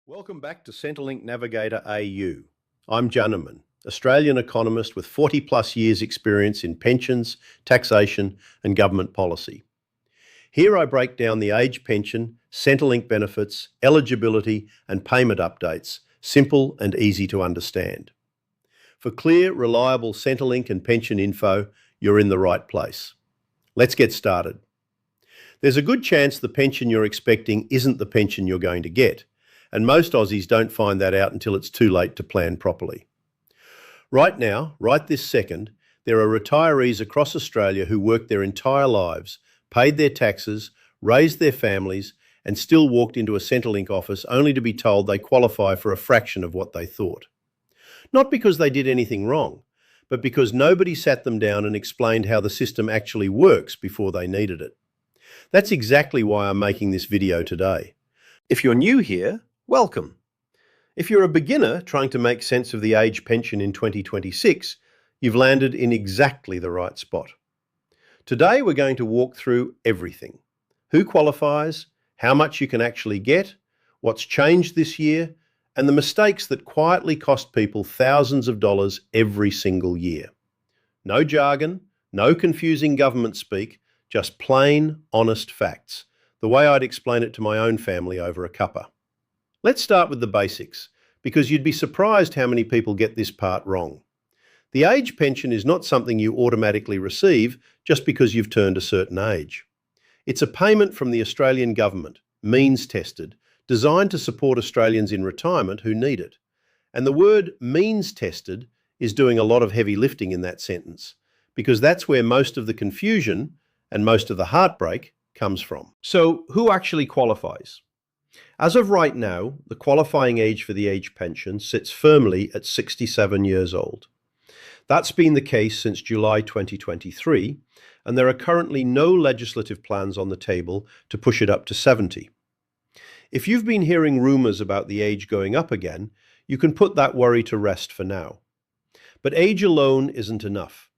Welcome back to Centrelink Navigator AU. I'm Janneman, Australian economist with 40 plus years experience in pensions, taxation and government policy. Here I break down the age pension, Centrelink benefits, eligibility and payment updates, simple and easy to understand. For clear, reliable Centrelink and pension info, you're in the right place. Let's get started. There's a good chance the pension you're expecting isn't the pension you're going to get, and most Aussies don't find that out until it's too late to plan properly. Right now, right this second, there are retirees across Australia who worked their entire lives, paid their taxes, raised their families, and still walked into a Centrelink office only to be told they qualify for a fraction of what they thought. Not because they did anything wrong, but because nobody sat them down and explained how the system actually works before they needed it. That's exactly why I'm making this video today. If you're new here, welcome. If you're a beginner trying to make sense of the age pension in 2026, you've landed in exactly the right spot. Today we're going to walk through everything. Who qualifies, how much you can actually get, what's changed this year, and the mistakes that quietly cost people thousands of dollars every single year. No jargon, no confusing government speak, just plain, honest facts, the way I'd explain it to my own family over a cuppa. Let's start with the basics, because you'd be surprised how many people get this part wrong. The age pension is not something you automatically receive just because you've turned a certain age. It's a payment from the Australian government, means tested, designed to support Australians in retirement who need it. And the word means tested is doing a lot of heavy lifting in that sentence, because that's where most of the confusion and most of the heartbreak comes from. So who actually qualifies? As of right now, the qualifying age for the age pension sits firmly at 67 years old. That's been the case since July 2023, and there are currently no legislative plans on the table to push it up to 70. If you've been hearing rumours about the age going up again, you can put that worry to rest for now. But age alone isn't enough.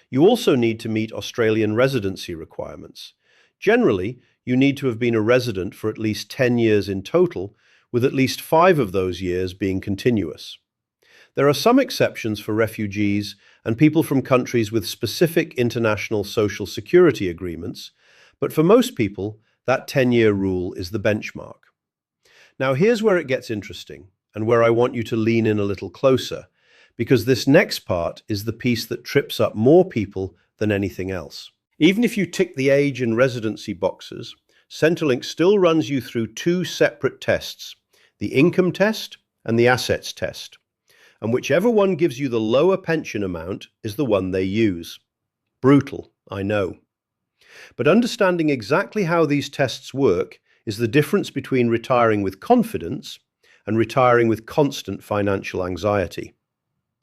You also need to meet Australian residency requirements. Generally, you need to have been a resident for at least 10 years in total, with at least 5 of those years being continuous. There are some exceptions for refugees and people from countries with specific international social security agreements, but for most people, that 10-year rule is the benchmark. Now here's where it gets interesting, and where I want you to lean in a little closer, because this next part is the piece that trips up more people than anything else. Even if you tick the age and residency boxes, Centrelink still runs you through 2 separate tests, the income test and the assets test. And whichever one gives you the lower pension amount is the one they use. Brutal, I know. But understanding exactly how these tests work is the difference between retiring with confidence and retiring with constant financial anxiety.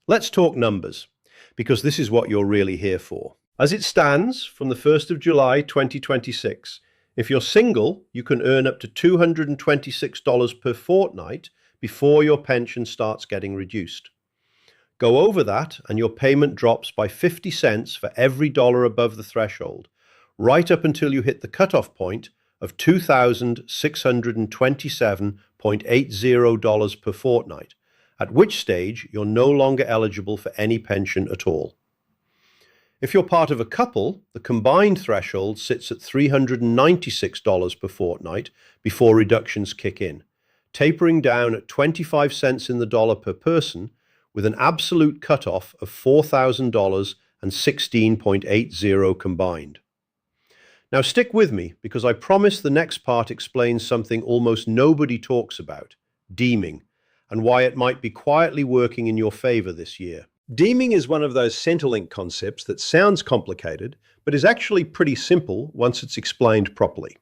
Let's talk numbers, because this is what you're really here for. As it stands, from the 1st of July 2026, if you're single, you can earn up to $226 per fortnight before your pension starts getting reduced. Go over that and your payment drops by 50 cents for every dollar above the threshold, right up until you hit the cutoff point of $2,627.80 per fortnight, at which stage you're no longer eligible for any pension at all. If you're part of a couple, the combined threshold sits at $396 per fortnight before reductions kick in, tapering down at 25 cents in the dollar per person, with an absolute cutoff of $4,000 and 16.80 combined. Now stick with me, because I promise the next part explains something almost nobody talks about, deeming, and why it might be quietly working in your favor this year. Deeming is one of those Centrelink concepts that sounds complicated, but is actually pretty simple once it's explained properly.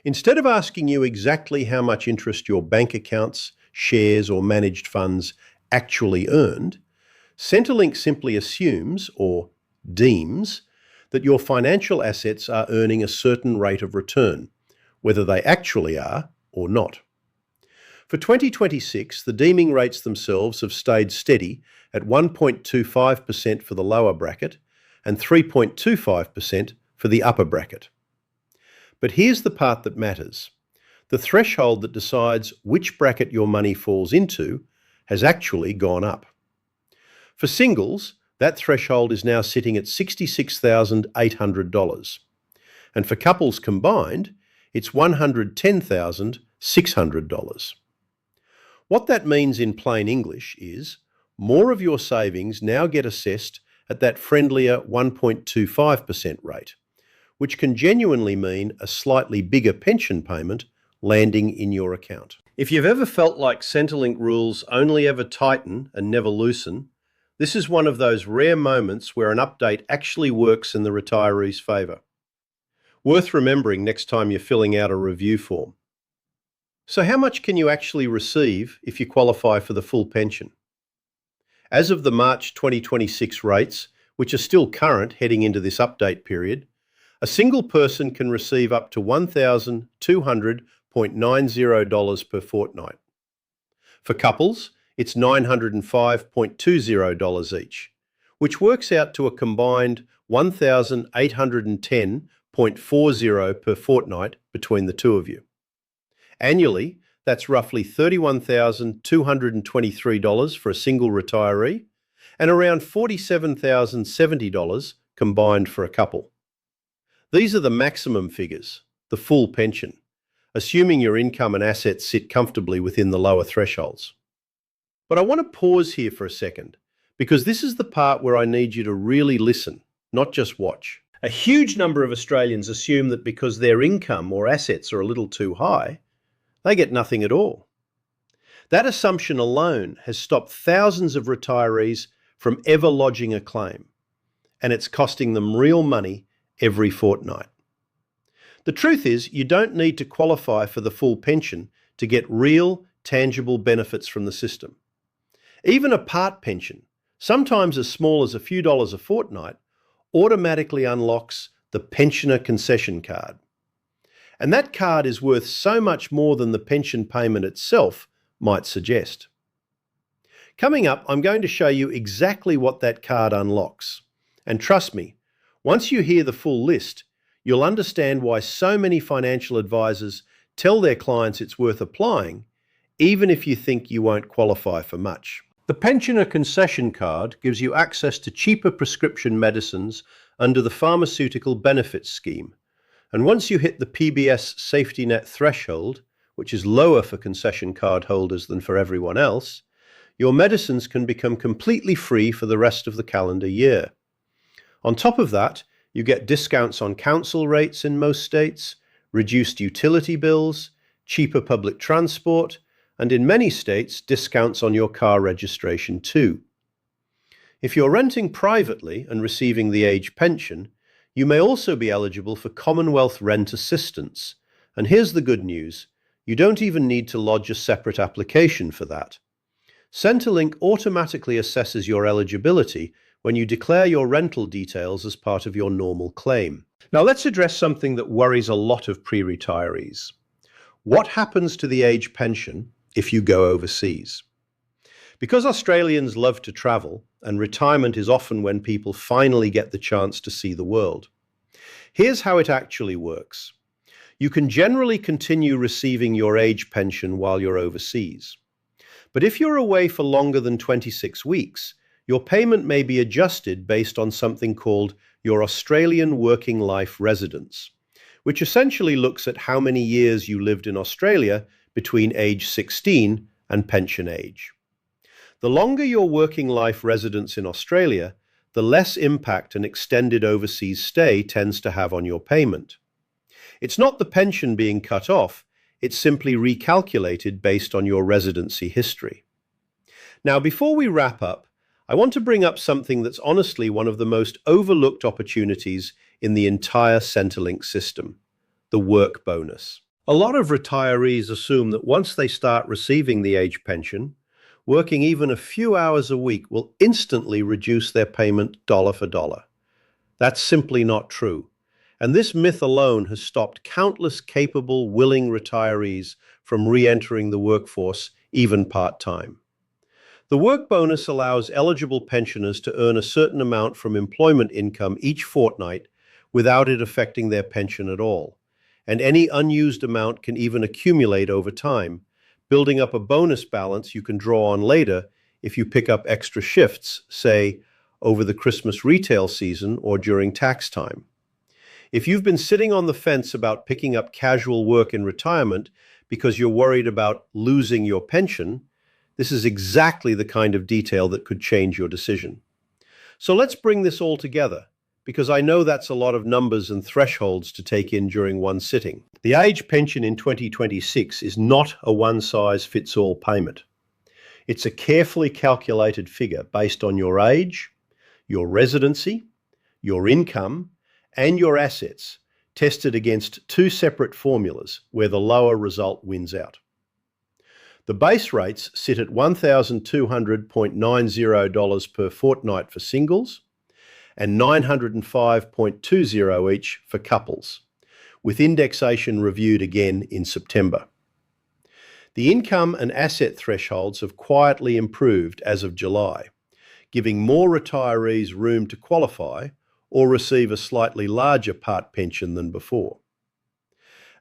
Instead of asking you exactly how much interest your bank accounts, shares, or managed funds actually earned, Centrelink simply assumes, or deems, that your financial assets are earning a certain rate of return, whether they actually are or not. For 2026, the deeming rates themselves have stayed steady at 1.25% for the lower bracket and 3.25% for the upper bracket. But here's the part that matters. The threshold that decides which bracket your money falls into has actually gone up. For singles, that threshold is now sitting at $66,800. And for couples combined, it's $110,600. What that means in plain English is more of your savings now get assessed at that friendlier 1.25% rate, which can genuinely mean a slightly bigger pension payment landing in your account. If you've ever felt like Centrelink rules only ever tighten and never loosen, this is one of those rare moments where an update actually works in the retiree's favour. Worth remembering next time you're filling out a review form. So how much can you actually receive if you qualify for the full pension? As of the March 2026 rates, which are still current heading into this update period, a single person can receive up to $1,200.90 per fortnight. For couples, it's $905.20 each, which works out to a combined $1,810.40 per fortnight between the two of you. Annually, that's roughly $31,223 for a single retiree and around $47,070 combined for a couple. These are the maximum figures, the full pension, assuming your income and assets sit comfortably within the lower thresholds. But I want to pause here for a second, because this is the part where I need you to really listen, not just watch. A huge number of Australians assume that because their income or assets are a little too high, they get nothing at all. That assumption alone has stopped thousands of retirees from ever lodging a claim, and it's costing them real money every fortnight. The truth is, you don't need to qualify for the full pension to get real, tangible benefits from the system. Even a part pension, sometimes as small as a few dollars a fortnight, automatically unlocks the Pensioner Concession Card. And that card is worth so much more than the pension payment itself might suggest. Coming up, I'm going to show you exactly what that card unlocks. And trust me, once you hear the full list, you'll understand why so many financial advisors tell their clients it's worth applying, even if you think you won't qualify for much. The Pensioner Concession Card gives you access to cheaper prescription medicines under the Pharmaceutical Benefits Scheme. And once you hit the PBS safety net threshold, which is lower for concession card holders than for everyone else, your medicines can become completely free for the rest of the calendar year. On top of that, you get discounts on council rates in most states, reduced utility bills, cheaper public transport, and in many states, discounts on your car registration too. If you're renting privately and receiving the age pension, you may also be eligible for Commonwealth Rent Assistance. And here's the good news, you don't even need to lodge a separate application for that. Centrelink automatically assesses your eligibility when you declare your rental details as part of your normal claim. Now let's address something that worries a lot of pre-retirees. What happens to the age pension if you go overseas? Because Australians love to travel, and retirement is often when people finally get the chance to see the world. Here's how it actually works. You can generally continue receiving your age pension while you're overseas. But if you're away for longer than 26 weeks, your payment may be adjusted based on something called your Australian Working Life Residence, which essentially looks at how many years you lived in Australia between age 16 and pension age. The longer your working life residence in Australia, the less impact an extended overseas stay tends to have on your payment. It's not the pension being cut off, it's simply recalculated based on your residency history. Now, before we wrap up, I want to bring up something that's honestly one of the most overlooked opportunities in the entire Centrelink system, the work bonus. A lot of retirees assume that once they start receiving the age pension, working even a few hours a week will instantly reduce their payment dollar for dollar. That's simply not true. And this myth alone has stopped countless capable, willing retirees from re-entering the workforce, even part-time. The work bonus allows eligible pensioners to earn a certain amount from employment income each fortnight without it affecting their pension at all. and any unused amount can even accumulate over time, building up a bonus balance you can draw on later if you pick up extra shifts, say, over the Christmas retail season or during tax time. If you've been sitting on the fence about picking up casual work in retirement because you're worried about losing your pension, this is exactly the kind of detail that could change your decision. So let's bring this all together, because I know that's a lot of numbers and thresholds to take in during one sitting. The age pension in 2026 is not a one-size-fits-all payment. It's a carefully calculated figure based on your age, your residency, your income, and your assets, tested against two separate formulas where the lower result wins out. The base rates sit at $1,200.90 per fortnight for singles and $905.20 each for couples, with indexation reviewed again in September. The income and asset thresholds have quietly improved as of July, giving more retirees room to qualify or receive a slightly larger part pension than before.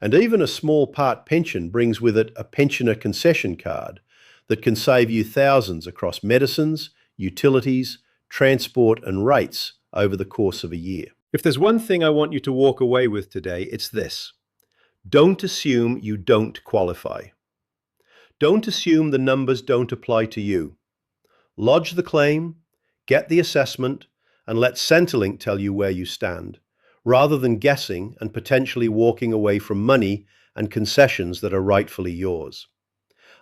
And even a small part pension brings with it a Pensioner Concession Card that can save you thousands across medicines, utilities, transport and rates over the course of a year. If there's one thing I want you to walk away with today, it's this. Don't assume you don't qualify. Don't assume the numbers don't apply to you. Lodge the claim, get the assessment, and let Centrelink tell you where you stand, rather than guessing and potentially walking away from money and concessions that are rightfully yours.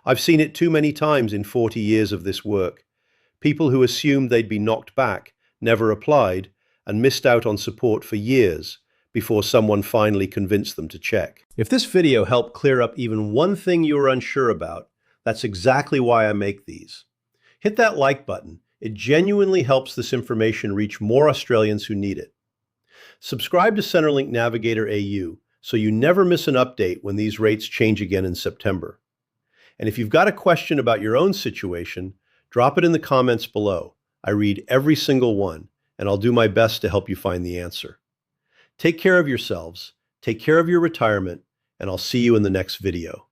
I've seen it too many times in 40 years of this work. People who assumed they'd be knocked back, never applied, and missed out on support for years before someone finally convinced them to check. If this video helped clear up even one thing you were unsure about, that's exactly why I make these. Hit that like button. It genuinely helps this information reach more Australians who need it. Subscribe to Centrelink Navigator AU so you never miss an update when these rates change again in September. And if you've got a question about your own situation, drop it in the comments below. I read every single one, and I'll do my best to help you find the answer. Take care of yourselves, take care of your retirement, and I'll see you in the next video.